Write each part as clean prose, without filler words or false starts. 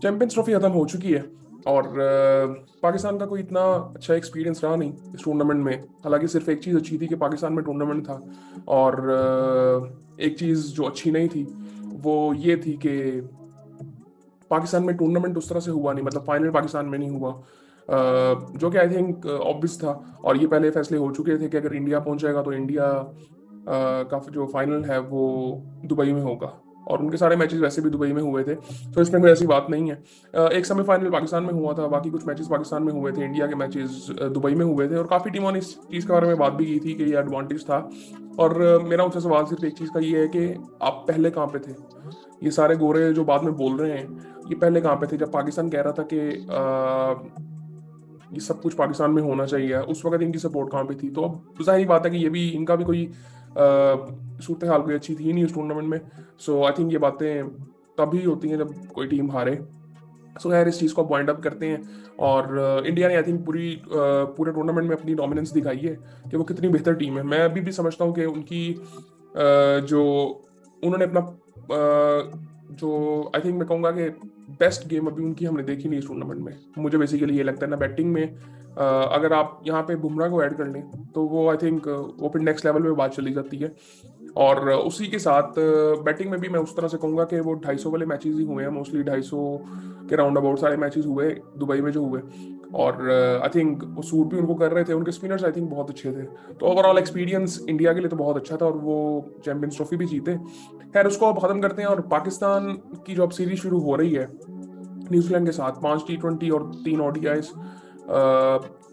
Champions trophy खत्म हो चुकी है और पाकिस्तान का कोई इतना अच्छा एक्सपीरियंस रहा नहीं इस टूर्नामेंट में। हालांकि सिर्फ एक चीज़ अच्छी थी कि पाकिस्तान में टूर्नामेंट था, और एक चीज़ जो अच्छी नहीं थी वो ये थी कि पाकिस्तान में टूर्नामेंट उस तरह से हुआ नहीं, मतलब फाइनल पाकिस्तान में नहीं हुआ, जो कि आई थिंक ऑब्वियस था। और ये पहले फैसले हो चुके थे कि अगर इंडिया पहुंचेगा तो इंडिया का जो फाइनल है वो दुबई में होगा, और उनके सारे मैचेस वैसे भी दुबई में हुए थे, तो इसमें कोई ऐसी बात नहीं है। एक सेमीफाइनल पाकिस्तान में हुआ था, बाकी कुछ मैचेस पाकिस्तान में हुए थे, इंडिया के मैचेस दुबई में हुए थे, और काफ़ी टीमों ने इस चीज़ के बारे में बात भी की थी कि ये एडवांटेज था। और मेरा उनसे सवाल सिर्फ एक चीज़ का ये है कि आप पहले कहाँ पे थे? ये सारे गोरे जो बाद में बोल रहे हैं, ये पहले कहाँ पे थे जब पाकिस्तान कह रहा था कि ये सब कुछ पाकिस्तान में होना चाहिए? उस वक्त इनकी सपोर्ट कहाँ पे थी? तो अब जाहिर बात है कि ये भी इनका भी कोई सूरत हाल कोई अच्छी थी नहीं उस टूर्नामेंट में। सो आई थिंक ये बातें तभी होती हैं जब कोई टीम हारे। सो यार इस चीज़ को पॉइंट अप करते हैं। और इंडिया ने आई थिंक पूरे टूर्नामेंट में अपनी डोमिनेंस दिखाई है कि वो कितनी बेहतर टीम है। मैं अभी भी समझता हूँ कि उनकी जो उन्होंने अपना जो आई थिंक मैं कहूँगा कि बेस्ट गेम अभी उनकी हमने देखी नहीं इस टूर्नामेंट में। मुझे बेसिकली ये लगता है ना, बैटिंग में अगर आप यहाँ पे बुमराह को ऐड कर लें तो वो आई थिंक वो फिर नेक्स्ट लेवल पे बात चली जाती है। और उसी के साथ बैटिंग में भी मैं उस तरह से कहूंगा कि वो 250 वाले मैचेस ही हुए हैं, मोस्टली 250 के राउंड अबाउट सारे मैचेस हुए दुबई में जो हुए। और आई थिंक वो सूट भी उनको कर रहे थे, उनके स्पिनर्स आई थिंक बहुत अच्छे थे। तो ओवरऑल एक्सपीरियंस इंडिया के लिए तो बहुत अच्छा था और वो चैंपियंस ट्रॉफी भी जीते। खैर उसको अब खत्म करते हैं, और पाकिस्तान की जो अब सीरीज शुरू हो रही है न्यूजीलैंड के साथ, 5 T20 और 3 ODIs।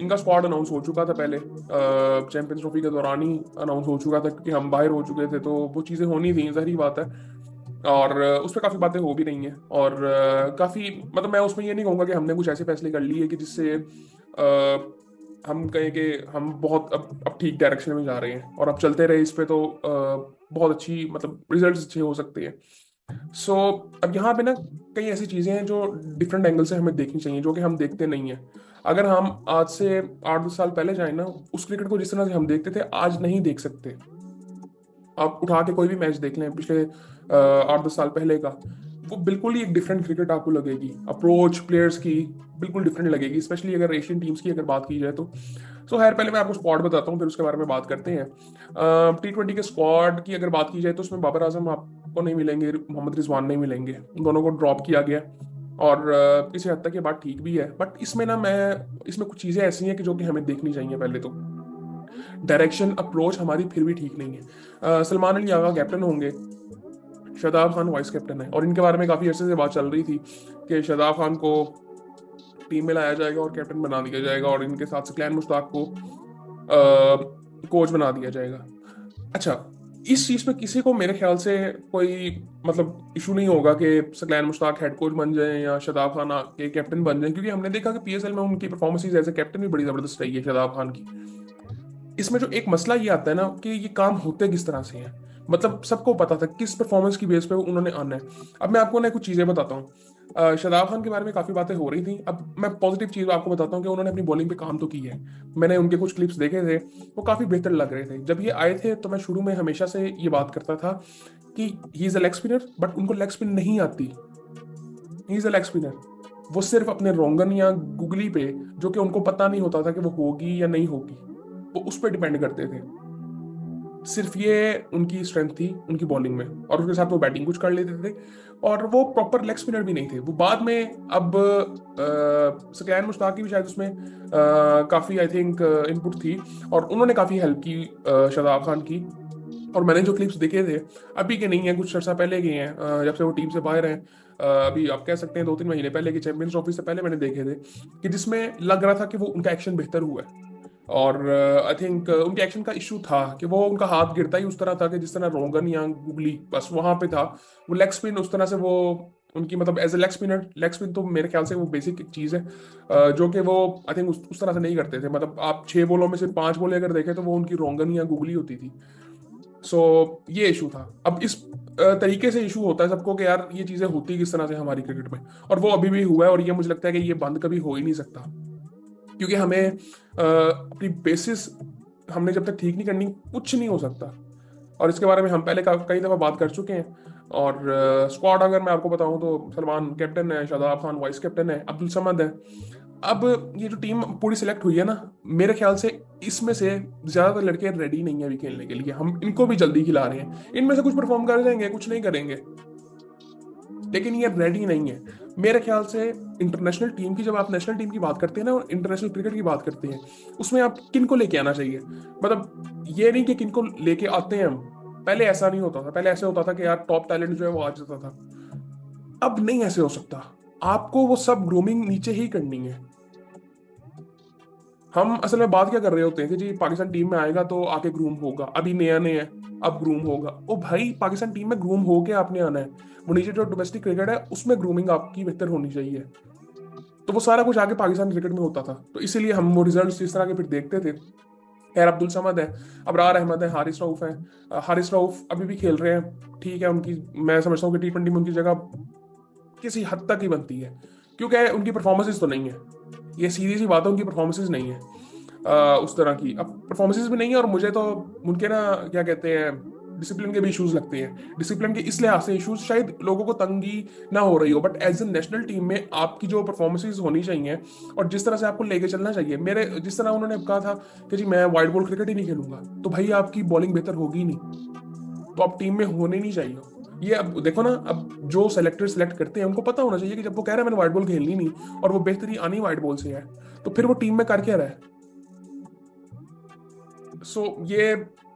इनका स्क्वाड अनाउंस हो चुका था पहले, चैंपियंस ट्रॉफी के दौरान ही अनाउंस हो चुका था क्योंकि हम बाहर हो चुके थे, तो वो चीज़ें होनी थी, ज़ाहिर बात है। और उस पर काफ़ी बातें हो भी रही हैं, और काफ़ी मतलब मैं उसमें ये नहीं कहूँगा कि हमने कुछ ऐसे फैसले कर लिए कि जिससे हम कहें कि हम बहुत अब ठीक डायरेक्शन में जा रहे हैं और अब चलते रहे इस पे तो बहुत अच्छी मतलब रिजल्ट्स अच्छे हो सकते हैं। सो अब यहाँ पे ना कई ऐसी चीजें हैं जो डिफरेंट एंगल से हमें देखनी चाहिए, जो कि हम देखते नहीं है। अगर हम आज से 8-10 साल पहले जाए ना, उस क्रिकेट को जिस तरह से हम देखते थे आज नहीं देख सकते। आप उठा के कोई भी मैच देख लें पिछले 8-10 साल पहले का, वो बिल्कुल ही एक डिफरेंट क्रिकेट आपको लगेगी। अप्रोच प्लेयर्स की बिल्कुल डिफरेंट लगेगी, स्पेशली अगर एशियन टीम्स की अगर बात की जाए तो। सो खैर पहले मैं आपको स्क्वाड बताता हूँ, फिर उसके बारे में बात करते हैं। T20 के स्क्वाड की अगर बात की जाए तो उसमें बाबर आजम आपको नहीं मिलेंगे, मोहम्मद रिजवान नहीं मिलेंगे, उन दोनों को ड्रॉप किया गया। और किसी हद तक ये बात ठीक भी है, बट इसमें ना मैं इसमें कुछ चीज़ें ऐसी हैं कि जो कि हमें देखनी चाहिए। पहले तो डायरेक्शन अप्रोच हमारी फिर भी ठीक नहीं है। सलमान अली आगा कैप्टन होंगे, शादाब खान वाइस कैप्टन है, और इनके बारे में काफ़ी अर्से से बात चल रही थी कि शादाब खान को टीम में लाया जाएगा और कैप्टन बना दिया जाएगा, और इनके साथ सकलैन मुश्ताक को कोच बना दिया जाएगा। अच्छा, इस चीज में किसी को मेरे ख्याल से कोई मतलब इशू नहीं होगा कि सकलैन मुश्ताक हेड कोच बन जाए या शादाब खान के कैप्टन बन जाए, क्योंकि हमने देखा कि PSL में उनकी परफॉर्मेंसेज एज ए कैप्टन भी बड़ी जबरदस्त रही है शादाब खान की। इसमें जो एक मसला ये आता है ना कि ये काम होते किस तरह से हैं, मतलब सबको पता था किस परफॉर्मेंस की बेस पे उन्होंने आना है। अब मैं आपको ना कुछ चीजें बताता हूँ। शादाब खान के बारे में काफी बातें हो रही थी, अब मैं पॉजिटिव चीज आपको बताता हूँ कि उन्होंने अपनी बॉलिंग पे काम तो की है। मैंने उनके कुछ क्लिप्स देखे थे, वो काफी बेहतर लग रहे थे जब ये आए थे। तो मैं शुरू में हमेशा से ये बात करता था कि he is a leg spinner, but उनको लेग स्पिन नहीं आती। He is a leg spinner, वो सिर्फ अपने रोंगन या गुगली पे, जो कि उनको पता नहीं होता था कि वो होगी या नहीं होगी, वो उस पर डिपेंड करते थे। सिर्फ ये उनकी स्ट्रेंथ थी उनकी बॉलिंग में, और उसके साथ वो बैटिंग कुछ कर लेते थे। और वो प्रॉपर लेग स्पिनर भी नहीं थे। वो बाद में अब सकैन मुश्ताक की भी शायद उसमें काफी आई थिंक इनपुट थी, और उन्होंने काफी हेल्प की शादाब खान की। और मैंने जो क्लिप्स देखे थे, अभी के नहीं है, कुछ अर्सा पहले के हैं, जब से वो टीम से बाहर हैं, अभी आप कह सकते हैं 2-3 महीने पहले की चैंपियंस ट्रॉफी से पहले मैंने देखे थे, कि जिसमें लग रहा था कि वो उनका एक्शन बेहतर हुआ है। और आई थिंक उनके एक्शन का इशू था कि वो उनका हाथ गिरता ही उस तरह था कि जिस तरह रोगन या गुगली, बस वहां पे था। वो लेग स्पिन उस तरह से वो उनकी मतलब as a leg spinner, leg spin तो मेरे ख्याल से वो बेसिक चीज है, जो कि वो आई थिंक उस तरह से नहीं करते थे। मतलब आप 6 बॉलों में से 5 बॉलें अगर देखें तो वो उनकी रोंगन या गुगली होती थी। सो ये इशू था। अब इस तरीके से इशू होता है सबको कि यार ये चीजें होती किस तरह से हमारी क्रिकेट में, और वो अभी भी हुआ है, और ये मुझे लगता है कि ये बंद कभी हो ही नहीं सकता। क्योंकि हमें अपनी बेसिस हमने जब तक ठीक नहीं करनी, कुछ नहीं हो सकता। और इसके बारे में हम पहले कई दफ़ा बात कर चुके हैं। और स्क्वाड अगर मैं आपको बताऊं तो सलमान कैप्टन है, शादाब खान वाइस कैप्टन है, अब्दुल समद है। अब ये जो टीम पूरी सिलेक्ट हुई है ना, मेरे ख्याल से इसमें से ज्यादातर लड़के रेडी नहीं है अभी खेलने के लिए। हम इनको भी जल्दी खिला रहे हैं, इनमें से कुछ परफॉर्म कर जाएंगे, कुछ नहीं करेंगे, लेकिन ये रेडी नहीं है मेरे ख्याल से। इंटरनेशनल टीम की, जब आप नेशनल टीम की बात करते हैं ना और इंटरनेशनल क्रिकेट की बात करते हैं, उसमें आप किन को लेके आना चाहिए, मतलब ये नहीं कि किन को लेके आते हैं हम। पहले ऐसा नहीं होता था, पहले ऐसे होता था कि यार टॉप टैलेंट जो है वो आ जाता था। अब नहीं ऐसे हो सकता, आपको वो सब ग्रूमिंग नीचे ही करनी है। हम असल में बात क्या कर रहे होते हैं कि जी पाकिस्तान टीम में आएगा तो आके ग्रूम होगा, अभी नया नया है, अब ग्रूम होगा। ओ भाई, पाकिस्तान टीम में ग्रूम होके आपने आना है। वो नीचे जो डोमेस्टिक क्रिकेट है उसमें ग्रूमिंग आपकी बेहतर होनी चाहिए। तो वो सारा कुछ आगे पाकिस्तान क्रिकेट में होता था, तो इसीलिए हम वो रिजल्ट्स इस तरह के फिर देखते थे। खैर, अब्दुल समद है, अबरार अहमद है, हारिस रऊफ है। हारिस रऊफ अभी भी खेल रहे हैं, ठीक है। उनकी, मैं समझता हूँ कि T20 में उनकी जगह किसी हद तक ही बनती है, क्योंकि उनकी परफॉर्मेंसेज तो नहीं है। ये सीधी सी बात है, उनकी परफॉर्मेंसेज नहीं है उस तरह की। अब परफॉर्मेंसेज भी नहीं है, और मुझे तो उनके ना क्या कहते हैं, डिसिप्लिन के भी इश्यूज लगते हैं। डिसिप्लिन के इस लिहाज से इश्यूज, शायद लोगों को तंगी ना हो रही हो, but as a national team में आपकी जो परफॉर्मेंसेज होनी चाहिए और जिस तरह से आपको लेके चलना चाहिए, मेरे जिस तरह उन्होंने कहा था कि जी मैं वाइड बॉल क्रिकेट ही नहीं खेलूंगा, तो भाई आपकी बॉलिंग बेहतर होगी नहीं, तो आप टीम में होने नहीं चाहिए। ये अब देखो ना, अब जो सेलेक्टर सेलेक्ट करते हैं उनको पता होना चाहिए कि जब वो कह रहा है मैंने वाइड बॉल खेलनी नहीं और वो बेहतरी आनी वाइड बॉल से है, तो फिर वो टीम में कर क्या रहा है। सो ये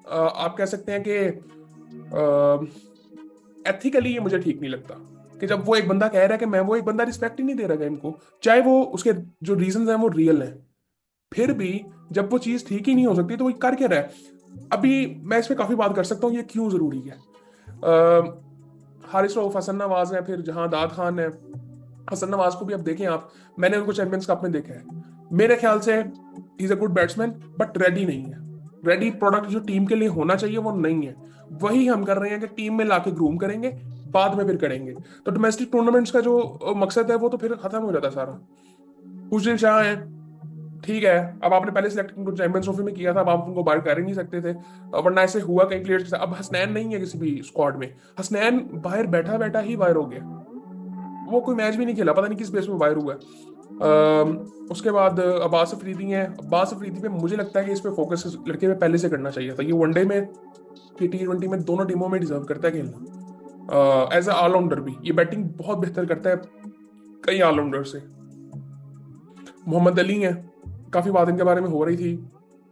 आप कह सकते हैं कि एथिकली ये मुझे ठीक नहीं लगता कि जब वो एक बंदा कह रहा है कि मैं, वो एक बंदा रिस्पेक्ट ही नहीं दे रहा है इनको, चाहे वो उसके जो रीजंस हैं वो रियल हैं, फिर भी जब वो चीज ठीक ही नहीं हो सकती तो वो कर क्या रहा है। अभी मैं इस पे काफी बात कर सकता हूँ, ये क्यों जरूरी है। हारिस रऊफ, हसन नवाज है, फिर जहां दाद खान है। हसन नवाज को भी अब देखें आप, मैंने उनको चैंपियंस कप में देखा है, मेरे ख्याल से he is a good batsman, but ready नहीं है। रेडी प्रोडक्ट जो टीम के लिए होना चाहिए वो नहीं है। वही हम कर रहे हैं कि टीम में लाके ग्रूम करेंगे, बाद में फिर करेंगे। तो डोमेस्टिक टूर्नामेंट्स का जो मकसद है वो तो फिर खत्म हो जाता है सारा। खुशदिल शाह है, ठीक है, अब आपने पहले सिलेक्ट उनको चैंपियंस ट्रॉफी में किया था, अब आप उनको बाहर कर ही नहीं सकते थे, वरना ऐसे हुआ कई प्लेयर्स के साथ। अब हसनैन नहीं है किसी भी स्क्वाड में, हसनैन बाहर बैठा बैठा ही बाहर हो गया, वो कोई मैच भी नहीं खेला, पता नहीं किस बेस में बाहर हुआ है। उसके बाद अब्बास अफरीदी हैं। अब्बास अफरीदी पे मुझे लगता है कि इस पे फोकस इस लड़के पे पहले से करना चाहिए था। ये वनडे में, ये T20 में दोनों टीमों में डिजर्व करता है खेलना, एज ए ऑलराउंडर भी ये बैटिंग बहुत बेहतर करता है कई ऑलराउंडर से। मोहम्मद अली हैं, काफी बात इनके बारे में हो रही थी,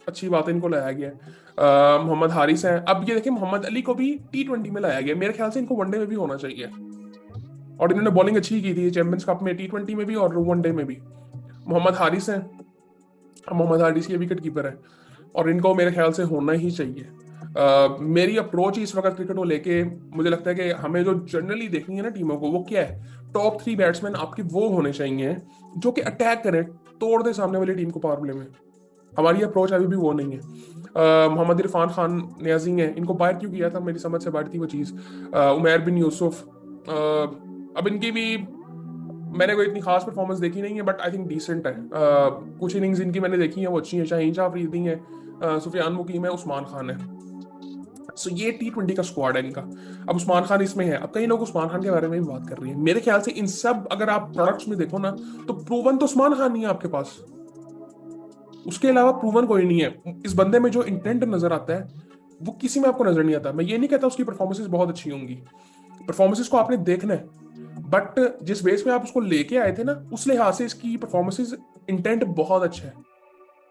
अच्छी बात है, इनको लाया गया है। मोहम्मद हारिस हैं। अब ये देखिए, मोहम्मद अली को भी T20 में लाया गया, मेरे ख्याल से इनको वनडे में भी होना चाहिए, और इन्होंने बॉलिंग अच्छी की थी चैंपियंस कप में, T20 में भी और वनडे में भी। मोहम्मद हारिस हैं, मोहम्मद हारिस ये विकेट कीपर है, और इनको मेरे ख्याल से होना ही चाहिए। मेरी अप्रोच ही इस वक्त क्रिकेट को लेके, मुझे लगता है कि हमें जो जनरली देखनी है ना टीमों को, वो क्या है, टॉप 3 बैट्समैन आपके वो होने चाहिए जो कि अटैक करें, तोड़ दे सामने वाली टीम को पावर प्ले में। हमारी अप्रोच अभी भी वो नहीं है। मोहम्मद इरफान खान, न्याजी हैं, इनको बाहर क्यों किया था, मेरी समझ से बाहर थी वो चीज़। उमैर बिन यूसुफ, अब इनकी भी मैंने कोई इतनी खास परफॉर्मेंस देखी नहीं है, बट आई थिंक डिसेंट है। कुछ इनिंग्स इनकी मैंने देखी हैं वो अच्छी हैं। शाहीन शाह अफरीदी हैं, सुफियान मुकीम है, उस्मान खान है। सो ये T20 का स्क्वाड है इनका। अब उस्मान खान इसमें है, अब कई लोग उस्मान खान के बारे में भी बात कर रही हैं। मेरे ख्याल से इन सब अगर आप प्रोडक्ट्स में देखो ना, तो प्रूवन तो उस्मान खान नहीं है आपके पास, उसके अलावा प्रूवन कोई नहीं है। इस बंदे में जो इंटेंट नजर आता है वो किसी में आपको नजर नहीं आता। मैं ये नहीं कहता उसकी परफॉर्मेंसेज बहुत अच्छी होंगी, परफॉर्मेंसेज को आपने देखना है, बट जिस बेस में आप उसको लेके आए थे ना, उस लिहाज से इसकी परफॉर्मेंसेज, इंटेंट बहुत अच्छा है।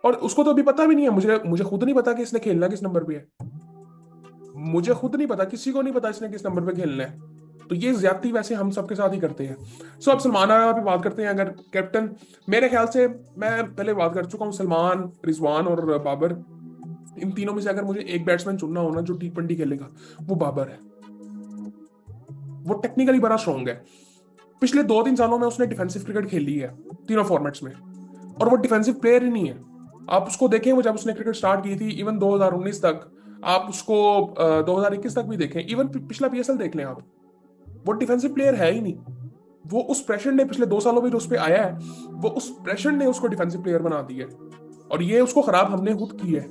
और उसको तो अभी पता भी नहीं है, मुझे मुझे खुद नहीं पता कि इसने खेलना किस नंबर पे है। मुझे खुद नहीं पता, किसी को नहीं पता इसने किस नंबर पे खेलना है। तो ये ज्यादती वैसे हम सबके साथ ही करते हैं। सो अब सलमान आगा पे बात करते हैं। अगर कैप्टन, मेरे ख्याल से, मैं पहले बात कर चुका हूँ, सलमान, रिजवान और बाबर, इन तीनों में से अगर मुझे एक बैट्समैन चुनना हो ना जो T20 खेलेगा, वो बाबर है। वो टेक्निकली बड़ा स्ट्रॉन्ग है, पिछले 2-3 सालों में उसने डिफेंसिव क्रिकेट खेली है तीनों फॉर्मेट्स में, और वो डिफेंसिव प्लेयर ही नहीं है। आप उसको देखें, वो जब उसने क्रिकेट स्टार्ट की थी, इवन 2019 तक, आप उसको 2021 तक भी देखें, इवन पिछला PSL देख लें आप, वो डिफेंसिव प्लेयर है ही नहीं। वो उस प्रेशर ने पिछले 2 सालों में जो उस पर आया है, वो उस प्रेशर ने उसको डिफेंसिव प्लेयर बना दिया है, और ये उसको खराब हमने खुद की है।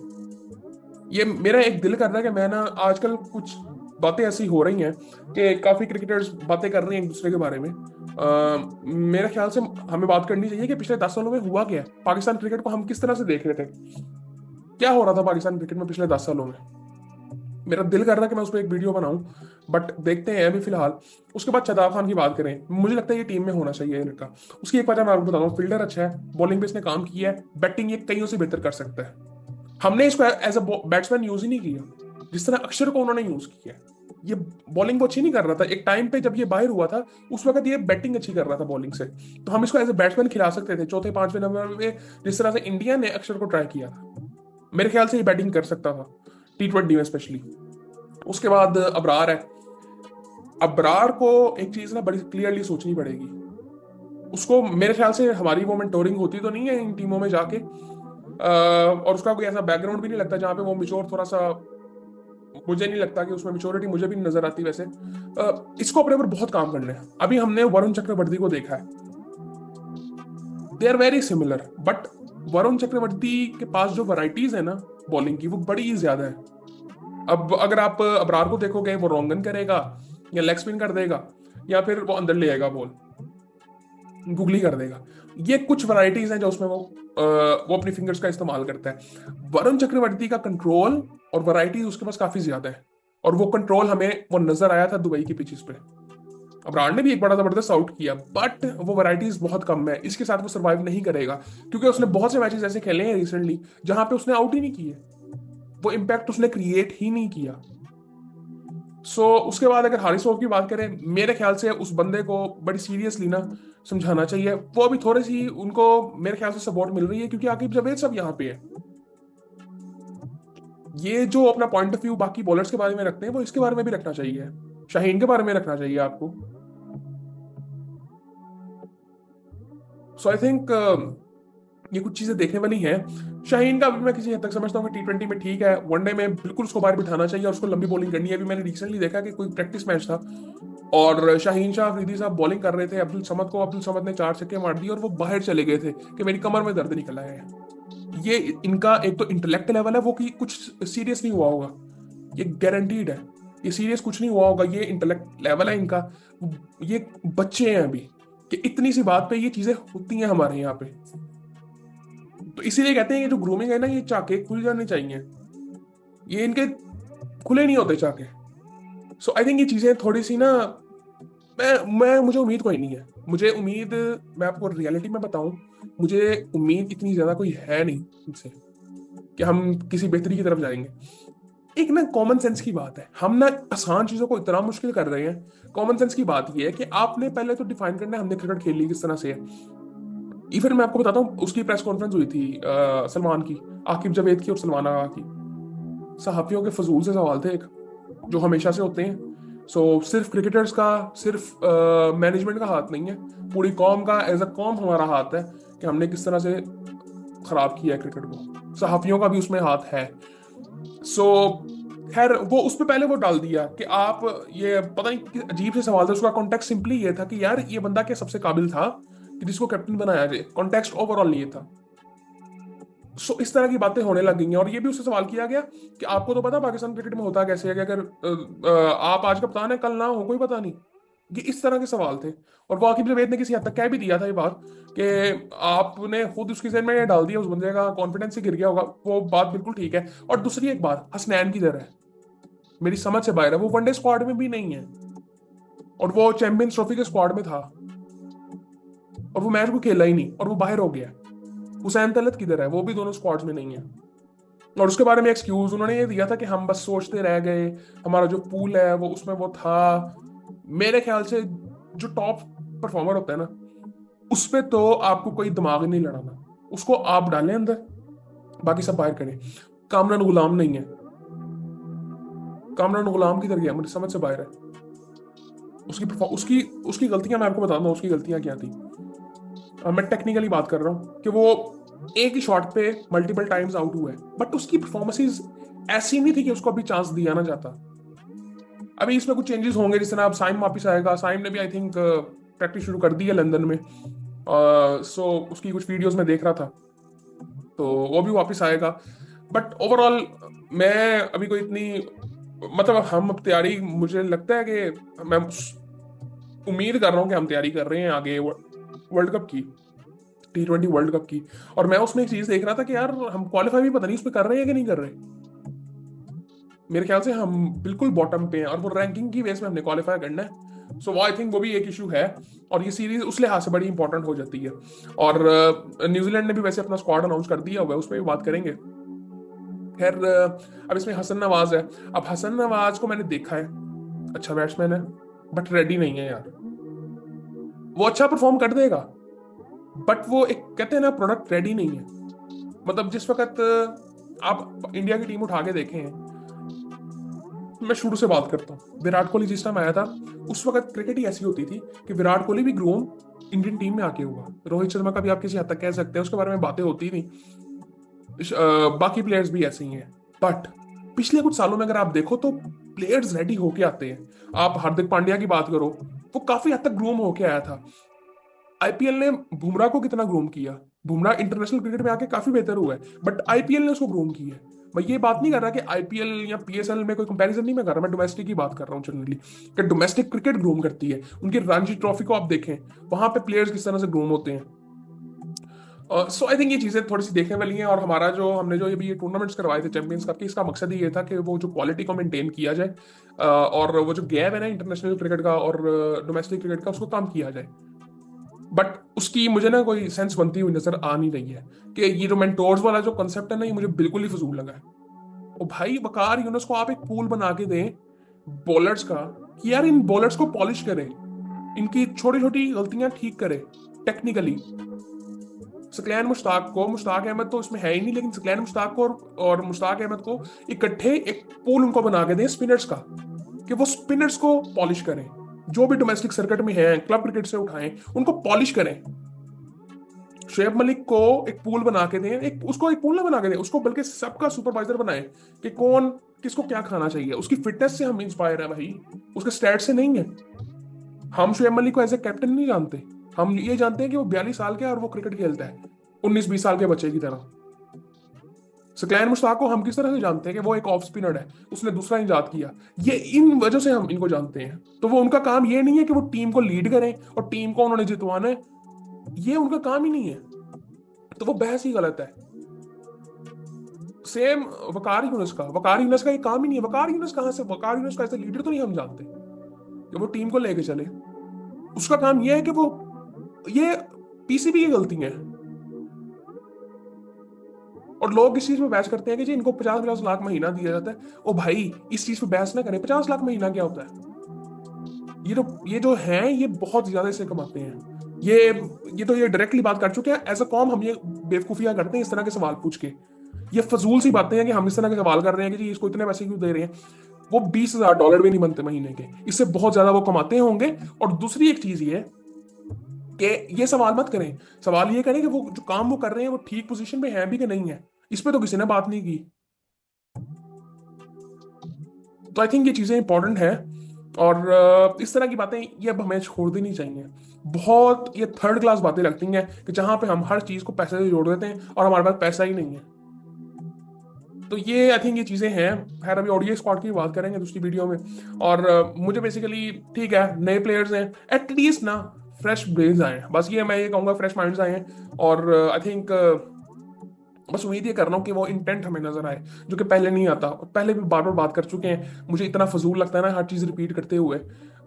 ये मेरा एक दिल कर रहा है कि मैं ना, आजकल कुछ बातें ऐसी हो रही हैं कि काफी क्रिकेटर्स बातें कर रहे हैं एक दूसरे के बारे में। मेरे ख्याल से हमें बात करनी चाहिए कि पिछले 10 सालों में हुआ क्या है, पाकिस्तान क्रिकेट को हम किस तरह से देख रहे थे, क्या हो रहा था पाकिस्तान क्रिकेट में पिछले 10 सालों में। मेरा दिल कर रहा है कि मैं उस पर एक वीडियो बनाऊं, बट देखते हैं अभी फिलहाल। उसके बाद शादाब खान की बात करें, मुझे लगता है ये टीम में होना चाहिए ये लड़का। उसकी एक वजह मैं आपको बताता हूँ, फील्डर अच्छा है, बॉलिंग पे इसने काम किया है, बैटिंग ये कईयों से बेहतर कर सकता है। हमने इसको एज अ बैट्समैन यूज ही नहीं किया जिस तरह अक्षर को उन्होंने यूज किया। ये बॉलिंग वो अच्छी नहीं कर रहा था एक टाइम पे, जब ये बाहर हुआ था उस वक्त ये बैटिंग अच्छी कर रहा था बॉलिंग से। तो हम इसको एज अ बैट्समैन खिला सकते थे चौथे पांचवें नंबर में, जिस तरह से इंडिया ने अक्षर को ट्राई किया था। मेरे ख्याल से ये बैटिंग कर सकता था T20 में स्पेशली। उसके बाद अबरार है। अबरार को एक चीज ना बड़ी क्लियरली सोचनी पड़ेगी। उसको मेरे ख्याल से, हमारी वो मेंटोरिंग होती तो नहीं है इन टीमों में जाके, और उसका कोई ऐसा बैकग्राउंड भी नहीं लगता जहाँ पे वो मिच्योर थोड़ा सा, मुझे नहीं लगता कि उसमें मिच्योरिटी मुझे भी नहीं नजर आती वैसे। इसको अपने ऊपर बहुत काम करना है। अभी हमने वरुण चक्रवर्ती को देखा है, they are very similar, but Varun Chakravarthy के पास जो वैरायटीज है ना बॉलिंग की, वो बड़ी ज्यादा है। अब अगर आप अबरार को देखोगे, वो रोंगन करेगा या लेग स्पिन कर देगा, या फिर वो अंदर ले आएगा बॉल, गुगली कर देगा। ये कुछ वैरायटीज हैं जो उसमें वो अपनी फिंगर्स का इस्तेमाल करता है। वरुण चक्रवर्ती का कंट्रोल और वैरायटीज उसके पास काफी ज्यादा है, और वो कंट्रोल हमें वो नजर आया था दुबई की पिचेस पे। अबरार ने भी एक बड़ा जबरदस्त आउट किया, बट वो वैरायटीज बहुत कम है, इसके साथ वो सर्वाइव नहीं करेगा, क्योंकि उसने बहुत से मैचेस ऐसे खेले हैं रिसेंटली जहां पे उसने आउट ही नहीं किए, वो इम्पैक्ट उसने क्रिएट ही नहीं किया। उसके बाद अगर हारिस रऊफ की बात करें, मेरे ख्याल से उस बंदे को बड़ी सीरियसली ना समझाना चाहिए। वो अभी थोड़ी सी उनको मेरे ख्याल से सपोर्ट मिल रही है, क्योंकि आकिब जावेद सब यहाँ पे है। ये जो अपना पॉइंट ऑफ व्यू बाकी बॉलर्स के बारे में रखते हैं, वो इसके बारे में भी रखना चाहिए, शाहीन के बारे में रखना चाहिए आपको। सो आई थिंक ये कुछ चीजें देखने वाली हैं। शाहीन का भी मैं किसी हद तक समझता हूँ कि T20 में ठीक है, वनडे में बिल्कुल उसको बाहर बिठाना चाहिए और उसको लंबी बॉलिंग करनी है। अभी मैंने रिसेंटली देखा कि कोई प्रैक्टिस मैच था, और शाहीन शाह अफरीदी साहब बॉलिंग कर रहे थे अब्दुल समद को, अब्दुल समद ने 4 छक्के मार दिए और वो बाहर चले गए थे कि मेरी कमर में दर्द निकल आया है। ये इनका एक तो इंटेलेक्ट लेवल है वो, कि कुछ सीरियस नहीं हुआ होगा, ये गारंटीड है। ये सीरियस कुछ नहीं हुआ होगा, ये इंटेलेक्ट लेवल है इनका। ये बच्चे हैं अभी, कि इतनी सी बात पे ये चीजें होती हैं हमारे यहाँ पे। तो इसीलिए कहते हैं ये जो ग्रूमिंग है ना, ये चाके खुल जाने चाहिए, ये इनके खुले नहीं होते चाके। सो आई थिंक ये चीजें थोड़ी सी ना, मैं मुझे उम्मीद कोई नहीं है। मुझे उम्मीद, मैं आपको रियलिटी में बताऊं, मुझे उम्मीद इतनी ज्यादा कोई है नहीं इनसे कि हम किसी बेहतरी की तरफ जाएंगे। एक ना कॉमन सेंस की बात है, हम ना आसान चीजों को इतना मुश्किल कर रहे हैं। कॉमन सेंस की बात ये है कि आपने पहले तो डिफाइन करना है हमने क्रिकेट खेली किस तरह से है। इवन मैं आपको बताता हूँ, उसकी प्रेस कॉन्फ्रेंस हुई थी सलमान की, आकिब जावेद की और सलमान आगा की। सहाफियों के फजूल से सवाल थे एक, जो हमेशा से होते हैं। सिर्फ क्रिकेटर्स का, सिर्फ मैनेजमेंट का हाथ नहीं है, पूरी कौम का, एज अ कौम हमारा हाथ है कि हमने किस तरह से खराब किया है क्रिकेट को। सहाफियों का भी उसमें हाथ है। सो खैर, वो उस पे पहले वो डाल दिया कि आप, ये पता नहीं किस अजीब से सवाल था, उसका कॉन्टेक्स्ट सिंपली ये था कि यार ये बंदा क्या सबसे काबिल था कि जिसको कैप्टन बनाया जाए। कॉन्टेक्स्ट ओवरऑल ये था। इस तरह की बातें होने लग गई हैं, और ये भी उससे सवाल किया गया कि आपको तो पता पाकिस्तान क्रिकेट में होता कैसे है, कि अगर आप आज कप्तान है कल ना हो, कोई पता नहीं। ये इस तरह के सवाल थे, और वो आकिब जावेद ने किसी हद तक कह भी दिया था ये बात, कि आपने खुद उसकी जेन में ये डाल दिया, उस बंदे का कॉन्फिडेंस ही गिर गया होगा। वो बात बिल्कुल ठीक है। और दूसरी एक बात, हसनैन की तरह है, मेरी समझ से बाहर है, वो वनडे स्क्वाड में भी नहीं है, और वो चैंपियंस ट्रॉफी के स्क्वाड में था, और वो मैच को खेला ही नहीं, और वो बाहर हो गया। हुसैन तलत किधर है, वो भी दोनों स्क्वाड्स में नहीं है। और उसके बारे में एक्सक्यूज उन्होंने ये दिया था कि हम बस सोचते रह गए, हमारा जो पूल है वो उसमें वो था। मेरे ख्याल से जो टॉप परफॉर्मर होता है ना, उस पे तो आपको कोई दिमाग नहीं लड़ाना, उसको आप डालें अंदर, बाकी सब बाहर करें। कामरान गुलाम नहीं है, कामरान गुलाम किधर गया, मुझे समझ से बाहर है। उसकी उसकी उसकी गलतियां मैं आपको बताता हूँ, उसकी गलतियां क्या थी। मैं टेक्निकली बात कर रहा हूँ कि वो एक ही शॉट पे मल्टीपल टाइम्स आउट हुआ है, बट उसकी परफॉर्मेंसेस ऐसी नहीं थी कि उसको अभी चांस दिया ना जाता। अभी इसमें कुछ चेंजेस होंगे, जिस तरह अब साइम वापस आएगा। साइम ने भी आई थिंक प्रैक्टिस शुरू कर दी है लंदन में। उसकी कुछ वीडियोस में देख रहा था, तो वो भी वापस आएगा। बट ओवरऑल मैं अभी कोई इतनी, मतलब हम अब तैयारी, मुझे लगता है कि मैं उम्मीद कर रहा हूँ कि हम तैयारी कर रहे हैं आगे वर्ल्ड कप की, T20 वर्ल्ड कप की। और मैं उसमें एक चीज देख रहा था कि यार हम क्वालिफाई भी पता नहीं उस पर कर रहे हैं कि नहीं कर रहे। मेरे ख्याल से हम बिल्कुल बॉटम पे हैं और वो रैंकिंग की बेस में हमने क्वालिफाई करना है। सो आई थिंक वो भी एक इशू है, और ये सीरीज उस लिहाज से बड़ी इंपॉर्टेंट हो जाती है। और न्यूजीलैंड ने भी वैसे अपना स्क्वाड अनाउंस कर दिया हुआ है, उस पर भी बात करेंगे। खैर अब इसमें हसन नवाज है। अब हसन नवाज को मैंने देखा है, अच्छा बैट्समैन है, बट रेडी नहीं है यार। वो अच्छा परफॉर्म कर देगा, बट वो एक कहते हैं ना, प्रोडक्ट रेडी नहीं है। मतलब जिस वक्त आप इंडिया की टीम उठा के देखें, मैं शुरू से बात करता हूँ, विराट कोहली जिस टाइम आया था, उस वक्त क्रिकेट ही ऐसी होती थी कि विराट कोहली भी ग्रूम इंडियन टीम में आके हुआ, रोहित शर्मा का भी आप किसी हद तक कह सकते हैं, उसके बारे में बातें होती थी। बाकी प्लेयर्स भी ऐसे ही हैं। बट पिछले कुछ सालों में अगर आप देखो तो प्लेयर्स रेडी होके आते हैं। आप हार्दिक पांड्या की बात करो, वो काफी हद तक ग्रूम होके आया था। आईपीएल ने बुमराह को कितना ग्रूम किया, बुमराह इंटरनेशनल क्रिकेट में आके काफी बेहतर हुआ है, बट आईपीएल ने उसको ग्रूम किया है। मैं ये बात नहीं कर रहा कि आईपीएल या पीएसएल में कोई कंपैरिजन नहीं मैं कर रहा, मैं डोमेस्टिक की बात कर रहा हूँ जनरली, कि डोमेस्टिक क्रिकेट ग्रूम करती है। उनकी रणजी ट्रॉफी को आप देखें, वहां पे प्लेयर्स किस तरह से ग्रूम होते हैं। सो आई थिंक ये चीजें थोड़ी सी देखने वाली हैं। और हमारा जो हमने जो ये टूर्नामेंट्स करवाए थे चैंपियंस कप के, इसका मकसद ही ये था कि वो जो क्वालिटी को मेंटेन किया जाए, और वो जो गैप है ना इंटरनेशनल क्रिकेट का और डोमेस्टिक क्रिकेट का, उसको कम किया जाए। बट उसकी मुझे ना कोई सेंस बनती हुई नजर आ नहीं रही है। कि ये जो मेंटोर्स वाला जो कंसेप्ट है ना, ये मुझे बिल्कुल ही फजूल लगा है। ओ भाई, वकार यूनुस को आप एक पूल बना के दें बॉलर्स का, कि यार इन बॉलर्स को पॉलिश करें, इनकी छोटी छोटी गलतियां ठीक करें टेक्निकली। सकलैन मुश्ताक को, मुश्ताक अहमद तो इसमें है ही नहीं, लेकिन सकलैन मुश्ताक को और मुश्ताक अहमद को इकट्ठे एक पूल उनको बना के दें स्पिनर्स का, कि वो स्पिनर्स को पॉलिश करें। जो भी डोमेस्टिक सर्किट में है, क्लब क्रिकेट से उठाएं, उनको पॉलिश करें। शोएब मलिक को एक पूल बना के दें, एक उसको एक पूल ना बना के दें उसको, बल्कि सबका सुपरवाइजर बनाएं कि कौन किसको क्या खाना चाहिए। उसकी फिटनेस से हम इंस्पायर है भाई, उसके स्टैट से नहीं है। हम शोएब मलिक को एज ए कैप्टन नहीं जानते, हम ये जानते हैं कि वो 42 साल के है और वो क्रिकेट खेलता है 19-20 साल के बच्चे की तरह। सकलैन मुश्ताक को हम किस तरह से जानते हैं कि वो एक ऑफ स्पिनर है, उसने दूसरा इजाद किया। ये इन वजह से हम इनको जानते हैं। तो वो उनका काम ये नहीं है कि वो टीम को लीड करें और टीम को उन्होंने जितवाना है, ये उनका काम ही नहीं है। तो वो बहस ही गलत है। सेम वकार यूनुस का ये काम ही नहीं है। वकार यूनुस कहाँ से, वकार यूनुस का ऐसे लीडर तो नहीं हम जानते कि वो टीम को लेके चले। उसका काम ये है कि वो, ये पीसीबी की गलती है। और लोग इस चीज में बहस करते हैं कि जी इनको 50-50 लाख महीना दिया जाता है। ओ भाई, इस चीज पे बहस ना करें, 50 लाख महीना क्या होता है। ये जो हैं ये बहुत ज्यादा इससे कमाते हैं। ये डायरेक्टली बात कर चुके हैं, एज अ कॉम हम ये बेवकूफियां करते हैं इस तरह के सवाल पूछ के। ये फजूल सी बातें हैं कि हम इस तरह के सवाल कर रहे हैं कि जी इसको इतने पैसे क्यों दे रहे हैं। वो $20,000 भी नहीं बनते महीने के, इससे बहुत ज्यादा वो कमाते होंगे। और दूसरी एक चीज ये है कि ये सवाल मत करें, सवाल ये करें कि वो जो काम वो कर रहे हैं वो ठीक पोजीशन पे है भी कि नहीं है। इस पे तो किसी ने बात नहीं की। तो आई थिंक ये चीजें इंपॉर्टेंट है। और इस तरह की बातें ये अब हमें छोड़ देनी चाहिए। बहुत ये थर्ड क्लास बातें लगती हैं कि जहां पे हम हर चीज को पैसे से जोड़ देते हैं और हमारे पास पैसा ही नहीं है। तो ये आई थिंक ये चीजें हैं। खैर अभी ओडीआई स्क्वाड की बात करेंगे दूसरी वीडियो में। और मुझे बेसिकली ठीक है, नए प्लेयर्स हैं, एटलीस्ट ना फ्रेश ब्रेन्स आए हैं, बस ये मैं ये कहूंगा, फ्रेश माइंड्स आए हैं। और आई थिंक बस उम्मीद ये कर रहा हूँ कि वो इंटेंट हमें नजर आए, जो कि पहले नहीं आता। और पहले भी बार बार बात कर चुके हैं, मुझे इतना फजूल लगता है ना हर चीज रिपीट करते हुए।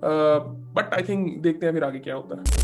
बट आई थिंक देखते हैं फिर आगे क्या होता है।